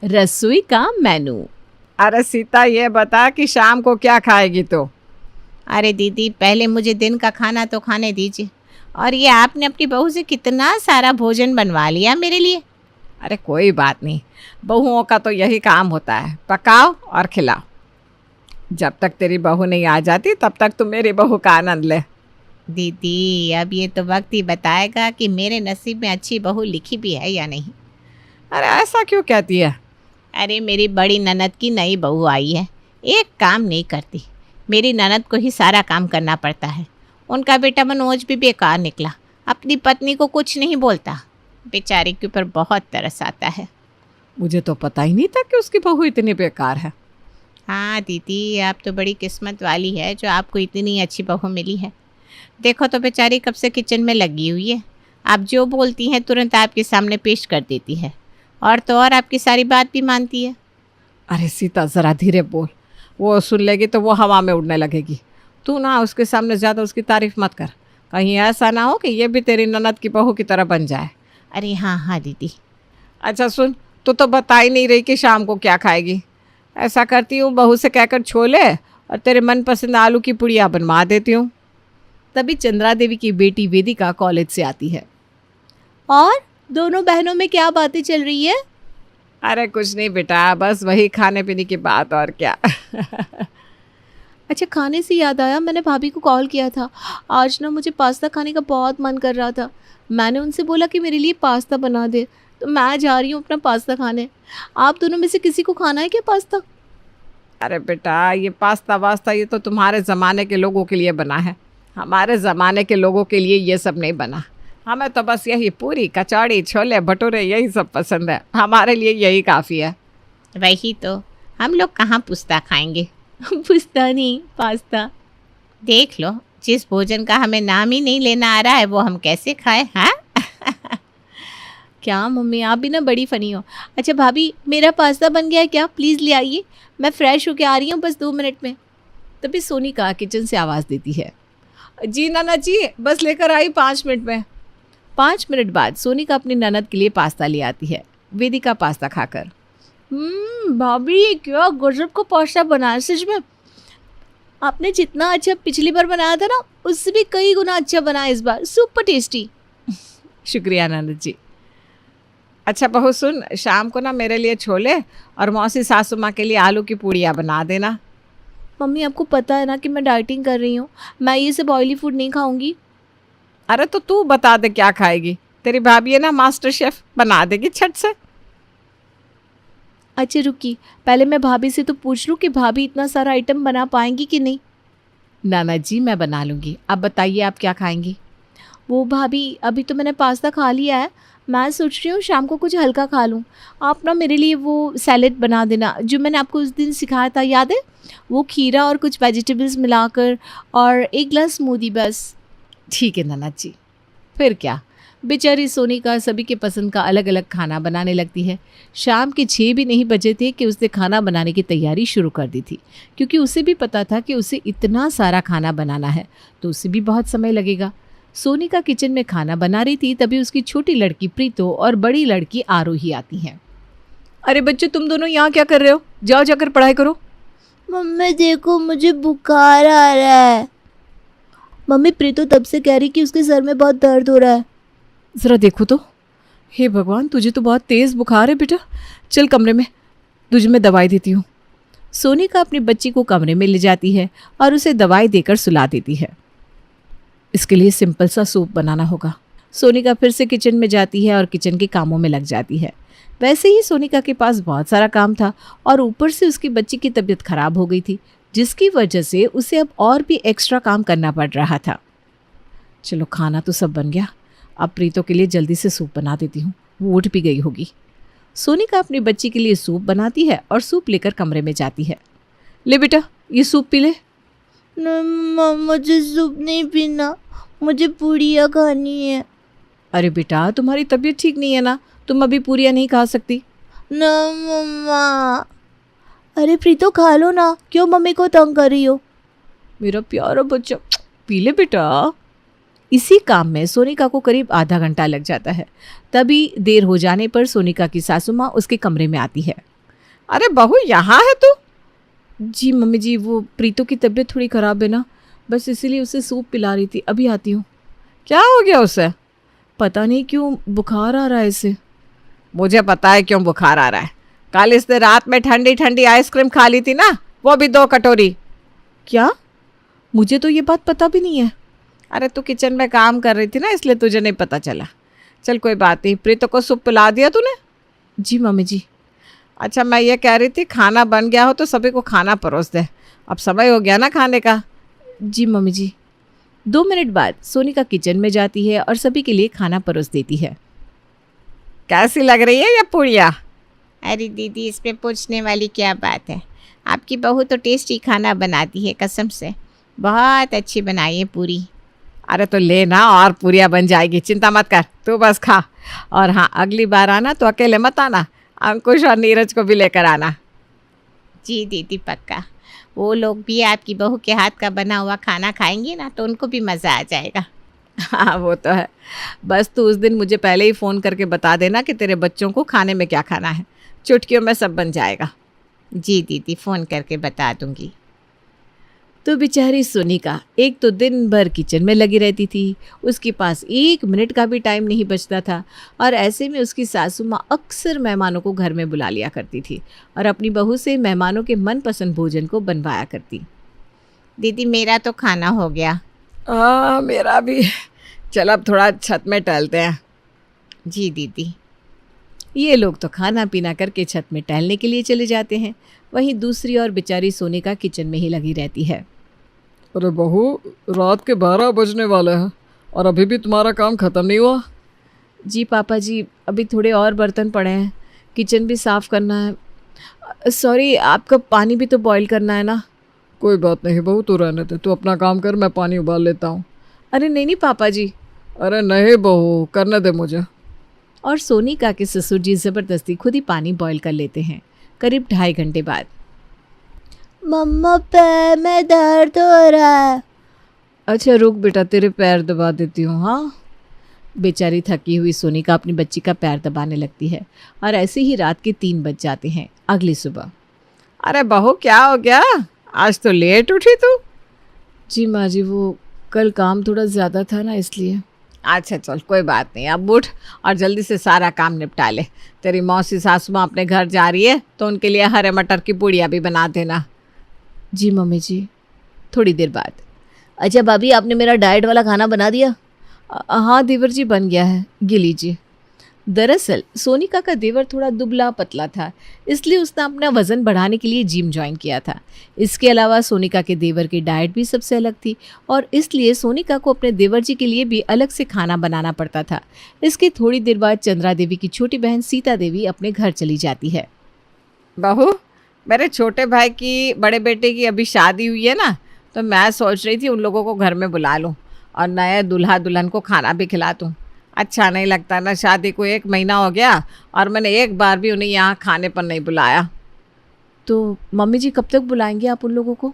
रसोई का मेनू। अरे सीता, ये बता कि शाम को क्या खाएगी तो? अरे दीदी, पहले मुझे दिन का खाना तो खाने दीजिए। और ये आपने अपनी बहू से कितना सारा भोजन बनवा लिया मेरे लिए। अरे कोई बात नहीं, बहुओं का तो यही काम होता है, पकाओ और खिलाओ। जब तक तेरी बहू नहीं आ जाती तब तक तुम मेरी बहू का आनंद ले। दीदी, अब ये तो वक्त ही बताएगा कि मेरे नसीब में अच्छी बहू लिखी भी है या नहीं। अरे ऐसा क्यों कहती है? अरे मेरी बड़ी ननद की नई बहू आई है, एक काम नहीं करती। मेरी ननद को ही सारा काम करना पड़ता है। उनका बेटा मनोज भी बेकार निकला, अपनी पत्नी को कुछ नहीं बोलता। बेचारी के ऊपर बहुत तरस आता है। मुझे तो पता ही नहीं था कि उसकी बहू इतनी बेकार है। हाँ दीदी, आप तो बड़ी किस्मत वाली है जो आपको इतनी अच्छी बहू मिली है। देखो तो बेचारी कब से किचन में लगी हुई है। आप जो बोलती हैं तुरंत आपके सामने पेश कर देती है, और तो और आपकी सारी बात भी मानती है। अरे सीता, ज़रा धीरे बोल, वो सुन लेगी तो वो हवा में उड़ने लगेगी। तू ना उसके सामने ज़्यादा उसकी तारीफ मत कर, कहीं ऐसा ना हो कि ये भी तेरी ननद की बहू की तरह बन जाए। अरे हाँ हाँ दीदी। अच्छा सुन, तू तो बता ही नहीं रही कि शाम को क्या खाएगी। ऐसा करती हूँ, बहू से कहकर छोले और तेरे मनपसंद आलू की पुड़िया बनवा देती हूँ। तभी चंद्रा देवी की बेटी वेदिका कॉलेज से आती है। और दोनों बहनों में क्या बातें चल रही है? अरे कुछ नहीं बेटा, बस वही खाने पीने की बात, और क्या। अच्छा, खाने से याद आया, मैंने भाभी को कॉल किया था। आज ना मुझे पास्ता खाने का बहुत मन कर रहा था। मैंने उनसे बोला कि मेरे लिए पास्ता बना दे, तो मैं जा रही हूँ अपना पास्ता खाने। आप दोनों में से किसी को खाना है क्या पास्ता? अरे बेटा, ये पास्ता वास्ता ये तो तुम्हारे ज़माने के लोगों के लिए बना है। हमारे ज़माने के लोगों के लिए ये सब नहीं बना। हमें तो बस यही पूरी कचौड़ी छोले भटूरे यही सब पसंद है, हमारे लिए यही काफ़ी है। वही तो, हम लोग कहाँ पुस्ता खाएंगे। पास्ता नहीं, पास्ता। देख लो, जिस भोजन का हमें नाम ही नहीं लेना आ रहा है वो हम कैसे खाएं। हाँ क्या मम्मी, आप भी ना बड़ी फ़नी हो। अच्छा भाभी, मेरा पास्ता बन गया है क्या? प्लीज़ ले आइए, मैं फ़्रेश होके आ रही हूँ बस 2 मिनट में। तभी सोनिका किचन से आवाज़ देती है। जी नाना जी, बस लेकर आई 5 मिनट में। 5 मिनट बाद सोनिका अपनी ननद के लिए पास्ता ले आती है। वेदिका पास्ता खाकर, भाभी क्या गजब का पास्ता बनाया सच में। आपने जितना अच्छा पिछली बार बनाया था ना, उससे भी कई गुना अच्छा बनाया इस बार, सुपर टेस्टी। शुक्रिया ननद जी। अच्छा बहू सुन, शाम को ना मेरे लिए छोले और मौसी सासू माँ के लिए आलू की पूड़ियाँ बना देना। मम्मी, आपको पता है ना कि मैं डाइटिंग कर रही हूँ, मैं ये सब ऑयली फूड नहीं खाऊंगी। अरे तो तू बता दे क्या खाएगी, तेरी भाभी है ना मास्टर शेफ, बना देगी छट से। अच्छा रुकी, पहले मैं भाभी से तो पूछ लूँ कि भाभी इतना सारा आइटम बना पाएंगी कि नहीं। नाना जी, मैं बना लूँगी, अब बताइए आप क्या खाएंगी। वो भाभी, अभी तो मैंने पास्ता खा लिया है, मैं सोच रही हूँ शाम को कुछ हल्का खा लूँ। आप ना मेरे लिए वो सैलेड बना देना जो मैंने आपको उस दिन सिखाया था, याद है? वो खीरा और कुछ वेजिटेबल्स मिलाकर, और 1 ग्लास स्मूदी बस। ठीक है नाना जी। फिर क्या, बेचारी सोनिका सभी के पसंद का अलग अलग खाना बनाने लगती है। शाम के 6 भी नहीं बजे थे कि उसने खाना बनाने की तैयारी शुरू कर दी थी, क्योंकि उसे भी पता था कि उसे इतना सारा खाना बनाना है तो उसे भी बहुत समय लगेगा। सोनिका किचन में खाना बना रही थी, तभी उसकी छोटी लड़की प्रीतो और बड़ी लड़की आरोही आती हैं। अरे बच्चों, तुम दोनों यहाँ क्या कर रहे हो? जाओ जाकर पढ़ाई करो। मम्मी देखो, मुझे बुखार आ रहा है। मम्मी, प्रीतो तब से कह रही कि उसके सर में बहुत दर्द हो रहा है। ज़रा देखो तो। हे भगवान, तुझे तो बहुत तेज़ बुखार है बेटा। चल कमरे में, तुझे मैं दवाई देती हूँ। सोनिका अपनी बच्ची को कमरे में ले जाती है और उसे दवाई देकर सुला देती है। इसके लिए सिंपल सा सूप बनाना होगा। सोनिका फिर से किचन में जाती है और किचन के कामों में लग जाती है। वैसे ही सोनिका के पास बहुत सारा काम था और ऊपर से उसकी बच्ची की तबीयत खराब हो गई थी, जिसकी वजह से उसे अब और भी एक्स्ट्रा काम करना पड़ रहा था। चलो, खाना तो सब बन गया, अब प्रीतो के लिए जल्दी से सूप बना देती हूँ, वो उठ भी गई होगी। सोनिका अपनी बच्ची के लिए सूप बनाती है और सूप लेकर कमरे में जाती है। ले बेटा, ये सूप पी ले। मुझे सूप नहीं पीना, मुझे पूड़ियाँ खानी है। अरे बेटा, तुम्हारी तबीयत ठीक नहीं है ना, तुम अभी पूड़ियाँ नहीं खा सकती। ना मम्मा। अरे प्रीतो, खा लो ना, क्यों मम्मी को तंग कर रही हो? मेरा प्यारा बच्चा, पी ले बेटा। इसी काम में सोनिका को करीब आधा घंटा लग जाता है। तभी देर हो जाने पर सोनिका की सासू माँ उसके कमरे में आती है। अरे बहू, यहाँ है तू? जी मम्मी जी, वो प्रीतो की तबीयत थोड़ी ख़राब है ना, बस इसीलिए उसे सूप पिला रही थी, अभी आती हूँ। क्या हो गया उसे? पता नहीं क्यों बुखार आ रहा है इसे। मुझे पता है क्यों बुखार आ रहा है। कल इसने रात में ठंडी ठंडी आइसक्रीम खा ली थी ना, वो भी 2 कटोरी। क्या? मुझे तो ये बात पता भी नहीं है। अरे तू किचन में काम कर रही थी ना, इसलिए तुझे नहीं पता चला। चल कोई बात नहीं, प्रीतो को सूप पिला दिया तूने? जी मम्मी जी। अच्छा, मैं ये कह रही थी, खाना बन गया हो तो सभी को खाना परोस दे, अब समय हो गया ना खाने का। जी मम्मी जी। 2 मिनट बाद सोनिका किचन में जाती है और सभी के लिए खाना परोस देती है। कैसी लग रही है ये पूड़ियाँ? अरे दीदी, इसमें पूछने वाली क्या बात है। आपकी बहू तो टेस्टी खाना बनाती है, कसम से बहुत अच्छी बनाई है पूरी। अरे तो लेना और पूरियाँ बन जाएगी, चिंता मत कर, तू बस खा। और हाँ, अगली बार आना तो अकेले मत आना, अंकुश और नीरज को भी लेकर आना। जी दीदी, पक्का। वो लोग भी आपकी बहू के हाथ का बना हुआ खाना खाएंगे ना, तो उनको भी मज़ा आ जाएगा। हाँ वो तो है। बस तू उस दिन मुझे पहले ही फ़ोन करके बता देना कि तेरे बच्चों को खाने में क्या खाना है, चुटकियों में सब बन जाएगा। जी दीदी, फ़ोन करके बता दूंगी। तो बेचारी सोनिका एक तो दिन भर किचन में लगी रहती थी, उसके पास 1 मिनट का भी टाइम नहीं बचता था, और ऐसे में उसकी सासू माँ अक्सर मेहमानों को घर में बुला लिया करती थी और अपनी बहू से मेहमानों के मनपसंद भोजन को बनवाया करती। दीदी, मेरा तो खाना हो गया। हाँ मेरा भी। चल अब थोड़ा छत में टहलते हैं। जी दीदी। ये लोग तो खाना पीना करके छत में टहलने के लिए चले जाते हैं, वहीं दूसरी ओर बेचारी सोनिका किचन में ही लगी रहती है। अरे बहू, रात के 12 बजने वाले हैं और अभी भी तुम्हारा काम ख़त्म नहीं हुआ? जी पापा जी, अभी थोड़े और बर्तन पड़े हैं, किचन भी साफ़ करना है। सॉरी, आपका पानी भी तो बॉईल करना है ना। कोई बात नहीं बहू, तू रहने दे, तू अपना काम कर, मैं पानी उबाल लेता हूँ। अरे नहीं नहीं पापा जी। अरे नहीं बहू, करने दे मुझे। और सोनिका के ससुर जी ज़बरदस्ती खुद ही पानी बॉईल कर लेते हैं। करीब 2.5 घंटे बाद। मम्मा, पैर में दर्द हो रहा है। अच्छा रुक बेटा, तेरे पैर दबा देती हूँ। हाँ। बेचारी थकी हुई सोनिका अपनी बच्ची का पैर दबाने लगती है और ऐसे ही रात के 3 बज जाते हैं। अगली सुबह। अरे बहू, क्या हो गया? आज तो लेट उठी तू। जी माँ जी, वो कल काम थोड़ा ज़्यादा था ना, इसलिए। अच्छा चल, कोई बात नहीं, अब उठ और जल्दी से सारा काम निपटा ले। तेरी मौसी सासू माँ अपने घर जा रही है तो उनके लिए हरे मटर की पूड़ियाँ भी बना देना। जी मम्मी जी। थोड़ी देर बाद। अच्छा भाभी, आपने मेरा डाइट वाला खाना बना दिया? हाँ देवर जी, बन गया है, ये लीजिए। दरअसल सोनिका का देवर थोड़ा दुबला पतला था, इसलिए उसने अपना वज़न बढ़ाने के लिए जिम ज्वाइन किया था। इसके अलावा सोनिका के देवर की डाइट भी सबसे अलग थी और इसलिए सोनिका को अपने देवर जी के लिए भी अलग से खाना बनाना पड़ता था। इसके थोड़ी देर बाद चंद्रा देवी की छोटी बहन सीता देवी अपने घर चली जाती है। बहू, मेरे छोटे भाई की बड़े बेटे की अभी शादी हुई है ना, तो मैं सोच रही थी उन लोगों को घर में बुला लूँ और नए दूल्हा दुल्हन को खाना भी खिला दूँ। अच्छा नहीं लगता ना, शादी को 1 महीना हो गया और मैंने एक बार भी उन्हें यहाँ खाने पर नहीं बुलाया। तो मम्मी जी कब तक बुलाएंगे आप उन लोगों को?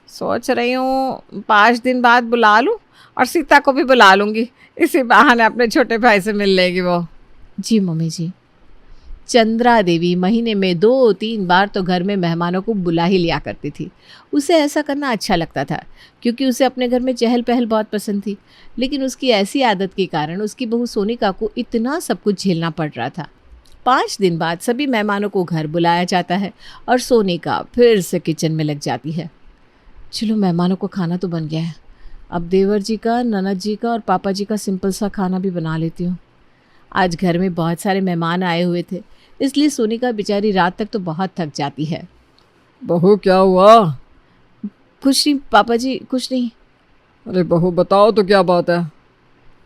सोच रही हूँ 5 दिन बाद बुला लूँ और सीता को भी बुला लूँगी, इसी बहाने अपने छोटे भाई से मिल लेगी वो। जी मम्मी जी। चंद्रा देवी महीने में 2-3 बार तो घर में मेहमानों को बुला ही लिया करती थी। उसे ऐसा करना अच्छा लगता था क्योंकि उसे अपने घर में चहल पहल बहुत पसंद थी, लेकिन उसकी ऐसी आदत के कारण उसकी बहू सोनिका को इतना सब कुछ झेलना पड़ रहा था। 5 दिन बाद सभी मेहमानों को घर बुलाया जाता है और सोनिका फिर से किचन में लग जाती है। चलो, मेहमानों को खाना तो बन गया है, अब देवर जी का, ननद जी का और पापा जी का सिंपल सा खाना भी बना लेती हूँ। आज घर में बहुत सारे मेहमान आए हुए थे, इसलिए सोनिका बेचारी रात तक तो बहुत थक जाती है। बहू क्या हुआ? कुछ नहीं पापा जी, कुछ नहीं। अरे बहू बताओ तो, क्या बात है?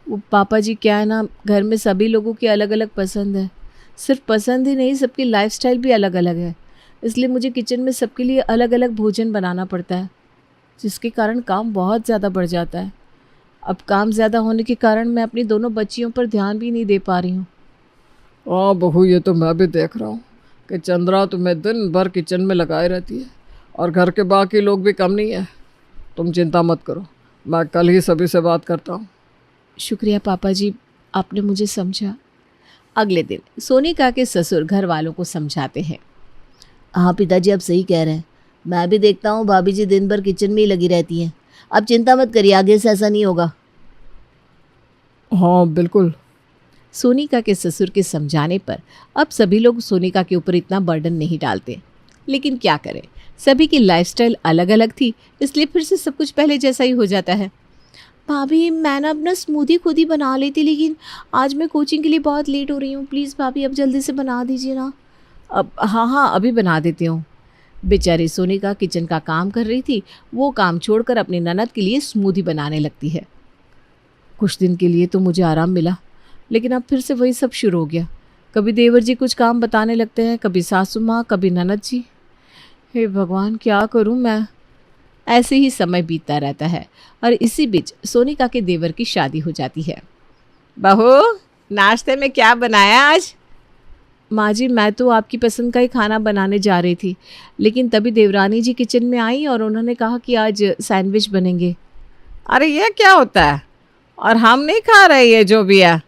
वो पापा जी, क्या है ना, घर में सभी लोगों की अलग अलग पसंद है। सिर्फ पसंद ही नहीं, सबकी लाइफस्टाइल भी अलग अलग है, इसलिए मुझे किचन में सबके लिए अलग अलग भोजन बनाना पड़ता है, जिसके कारण काम बहुत ज़्यादा बढ़ जाता है। अब काम ज़्यादा होने के कारण मैं अपनी दोनों बच्चियों पर ध्यान भी नहीं दे पा रही हूँ। हाँ बहू, ये तो मैं भी देख रहा हूँ कि चंद्रा तुम्हें दिन भर किचन में लगाए रहती है और घर के बाकी लोग भी कम नहीं है। तुम चिंता मत करो, मैं कल ही सभी से बात करता हूँ। शुक्रिया पापा जी, आपने मुझे समझा। अगले दिन सोनिका के ससुर घर वालों को समझाते हैं। हाँ पिताजी, आप सही कह रहे हैं। मैं भी देखता हूँ भाभी जी दिन भर किचन में ही लगी रहती हैं। आप चिंता मत करिए, आगे से ऐसा नहीं होगा। हाँ बिल्कुल। सोनिका के ससुर के समझाने पर अब सभी लोग सोनिका के ऊपर इतना बर्डन नहीं डालते। लेकिन क्या करें, सभी की लाइफस्टाइल अलग अलग थी, इसलिए फिर से सब कुछ पहले जैसा ही हो जाता है। भाभी, मैं ना अपना स्मूदी खुद ही बना लेती, लेकिन आज मैं कोचिंग के लिए बहुत लेट हो रही हूँ। प्लीज़ भाभी, अब जल्दी से बना दीजिए ना। अब हाँ, अभी बना देती हूँ। बेचारी सोनिका किचन का काम कर रही थी, वो काम छोड़कर अपनी ननद के लिए स्मूदी बनाने लगती है। कुछ दिन के लिए तो मुझे आराम मिला, लेकिन अब फिर से वही सब शुरू हो गया। कभी देवर जी कुछ काम बताने लगते हैं, कभी सासू माँ, कभी ननद जी। हे भगवान, क्या करूँ मैं। ऐसे ही समय बीतता रहता है और इसी बीच सोनिका के देवर की शादी हो जाती है। बहू, नाश्ते में क्या बनाया आज? माँ जी, मैं तो आपकी पसंद का ही खाना बनाने जा रही थी, लेकिन तभी देवरानी जी किचन में आई और उन्होंने कहा कि आज सैंडविच बनेंगे। अरे ये क्या होता है? और हम नहीं खा रहे ये जो भी है।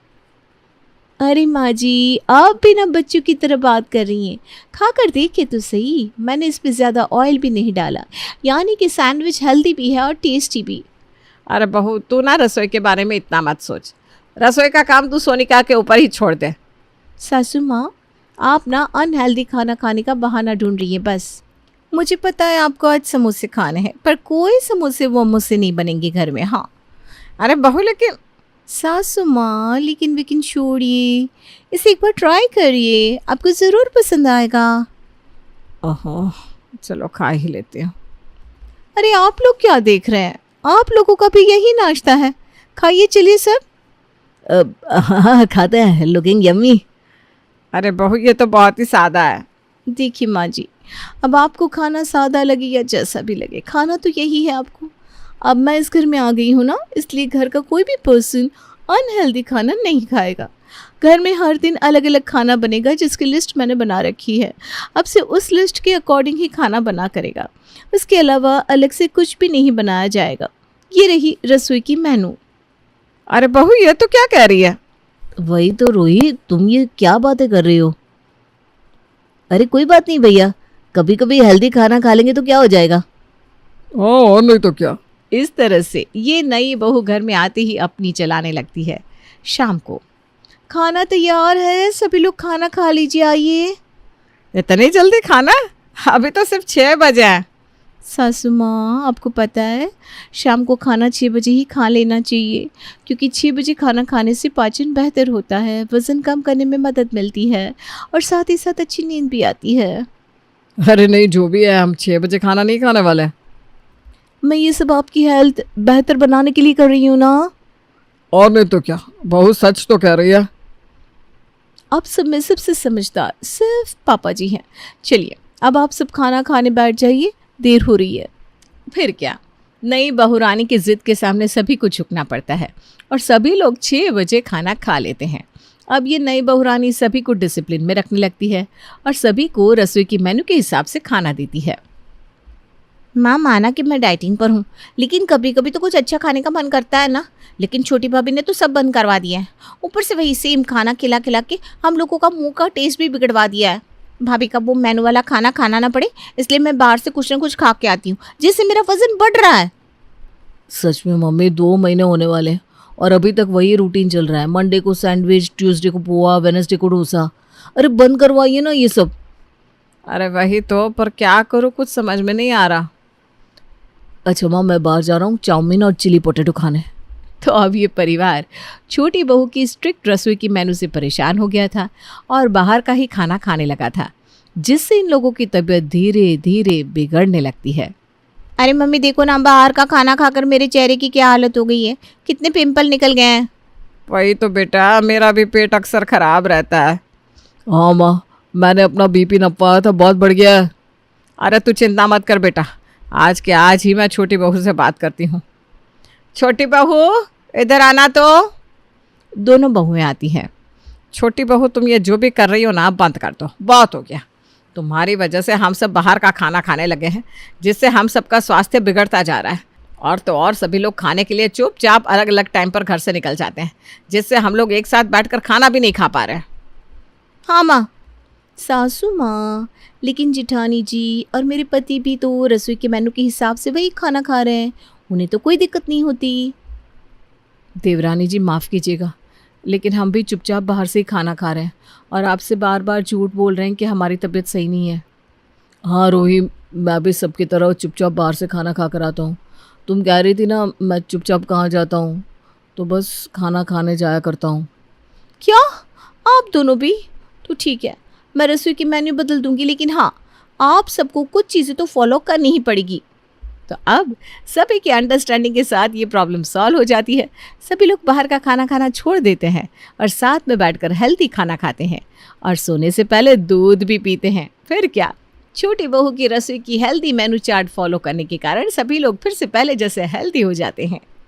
अरे माँ जी, आप भी ना बच्चों की तरह बात कर रही हैं। खा कर देखिए तो सही, मैंने इस पे ज़्यादा ऑयल भी नहीं डाला, यानी कि सैंडविच हेल्दी भी है और टेस्टी भी। अरे बहू, तू ना रसोई के बारे में इतना मत सोच। रसोई का काम तू सोनिका के ऊपर ही छोड़ दे। सासू माँ, आप ना अनहेल्दी खाना खाने का बहाना ढूंढ रही हैं बस। मुझे पता है आपको आज समोसे खाने हैं, पर कोई समोसे वो मुझसे नहीं बनेंगे घर में। हाँ। अरे बहू, लेकिन सासू माँ, लेकिन छोड़िए, इसे एक बार ट्राई करिए, आपको ज़रूर पसंद आएगा। ओहो, चलो खा ही लेती हूँ। अरे आप लोग क्या देख रहे हैं, आप लोगों का भी यही नाश्ता है। खाइए, चलिए सब। हाँ खाते हैं, लुकिंग यम्मी। अरे बहू, ये तो बहुत ही सादा है। देखिए माँ जी, अब आपको खाना सादा लगे या जैसा भी लगे, खाना तो यही है आपको। अब मैं इस घर में आ गई हूँ ना, इसलिए घर का कोई भी पर्सन अनहेल्दी खाना नहीं खाएगा। घर में हर दिन अलग अलग खाना बनेगा, जिसकी लिस्ट मैंने बना रखी है। अब से उस लिस्ट के अकॉर्डिंग ही खाना बना करेगा। इसके अलावा अलग से कुछ भी नहीं बनाया जाएगा। ये रही रसोई की मेनू। अरे बहू, ये तो क्या कह रही है? वही तो रोही, तुम ये क्या बातें कर रही हो? अरे कोई बात नहीं भैया, कभी कभी हेल्दी खाना खा लेंगे तो क्या हो जाएगा। हाँ और नहीं तो क्या। इस तरह से ये नई बहू घर में आते ही अपनी चलाने लगती है। शाम को खाना तैयार है, सभी लोग खाना खा लीजिए, आइए। इतनी जल्दी खाना? अभी तो सिर्फ 6 बजे हैं। सासू माँ, आपको पता है शाम को खाना 6 बजे ही खा लेना चाहिए, क्योंकि 6 बजे खाना खाने से पाचन बेहतर होता है, वज़न कम करने में मदद मिलती है और साथ ही साथ अच्छी नींद भी आती है। अरे नहीं, जो भी है, हम 6 बजे खाना नहीं खाने वाले। मैं ये सब आपकी हेल्थ बेहतर बनाने के लिए कर रही हूँ ना। और नहीं तो क्या, बहुत सच तो कह रही है। आप सब में सबसे समझदार सिर्फ पापा जी हैं। चलिए, अब आप सब खाना खाने बैठ जाइए, देर हो रही है। फिर क्या, नई बहू रानी की जिद के सामने सभी को झुकना पड़ता है और सभी लोग 6 बजे खाना खा लेते हैं। अब ये नई बहू रानी सभी को डिसिप्लिन में रखने लगती है और सभी को रसोई की मेनू के हिसाब से खाना देती है। माँ, माना कि मैं डाइटिंग पर हूँ, लेकिन कभी कभी तो कुछ अच्छा खाने का मन करता है ना। लेकिन छोटी भाभी ने तो सब बंद करवा दिया है। ऊपर से वही सेम खाना खिला खिला के हम लोगों का मुंह का टेस्ट भी बिगड़वा दिया है। भाभी का वो मेनू वाला खाना खाना ना पड़े, इसलिए मैं बाहर से कुछ ना कुछ खा के आती हूँ, जिससे मेरा वजन बढ़ रहा है। सच में मम्मी, 2 महीने होने वाले हैं और अभी तक वही रूटीन चल रहा है। मंडे को सैंडविच, ट्यूसडे को पोहा, वेडनेसडे को डोसा। अरे बंद करवाइए ना ये सब। अरे वही तो, पर क्या करूँ, कुछ समझ में नहीं आ रहा। अच्छा माँ, मैं बाहर जा रहा हूँ चाउमीन और चिली पोटैटो खाने। तो अब ये परिवार छोटी बहू की स्ट्रिक्ट रसोई की मेनू से परेशान हो गया था और बाहर का ही खाना खाने लगा था, जिससे इन लोगों की तबीयत धीरे धीरे बिगड़ने लगती है। अरे मम्मी देखो ना, बाहर का खाना खाकर मेरे चेहरे की क्या हालत हो गई है, कितने पिंपल निकल गए हैं। वही तो बेटा, मेरा भी पेट अक्सर खराब रहता है। हाँ माँ, मैंने अपना बीपी नपाया था, बहुत बढ़ गया है। अरे तू चिंता मत कर बेटा, आज के आज ही मैं छोटी बहू से बात करती हूँ। छोटी बहू, इधर आना। तो दोनों बहुएं आती हैं। छोटी बहू, तुम ये जो भी कर रही हो ना, बंद कर दो, बहुत हो गया। तुम्हारी वजह से हम सब बाहर का खाना खाने लगे हैं, जिससे हम सबका स्वास्थ्य बिगड़ता जा रहा है। और तो और सभी लोग खाने के लिए चुपचाप अलग अलग टाइम पर घर से निकल जाते हैं, जिससे हम लोग एक साथ बैठकर खाना भी नहीं खा पा रहे हैं। हाँ माँ, सासू माँ, लेकिन जिठानी जी और मेरे पति भी तो रसोई के मेनू के हिसाब से वही खाना खा रहे हैं, उन्हें तो कोई दिक्कत नहीं होती। देवरानी जी माफ़ कीजिएगा, लेकिन हम भी चुपचाप बाहर से ही खाना खा रहे हैं और आपसे बार बार झूठ बोल रहे हैं कि हमारी तबीयत सही नहीं है। हाँ रोही, मैं भी सबकी तरह चुपचाप बाहर से खाना खा कर आता हूँ। तुम कह रही थी ना मैं चुपचाप कहाँ जाता हूँ, तो बस खाना खाने जाया करता हूँ। क्या आप दोनों भी? तो ठीक है, मैं रसोई की मेन्यू बदल दूंगी, लेकिन हाँ, आप सबको कुछ चीज़ें तो फॉलो करनी ही पड़ेगी। तो अब सभी की अंडरस्टैंडिंग के साथ ये प्रॉब्लम सॉल्व हो जाती है। सभी लोग बाहर का खाना खाना छोड़ देते हैं और साथ में बैठकर हेल्दी खाना खाते हैं और सोने से पहले दूध भी पीते हैं। फिर क्या, छोटी बहू की रसोई की हेल्दी मेनू चार्ट फॉलो करने के कारण सभी लोग फिर से पहले जैसे हेल्दी हो जाते हैं।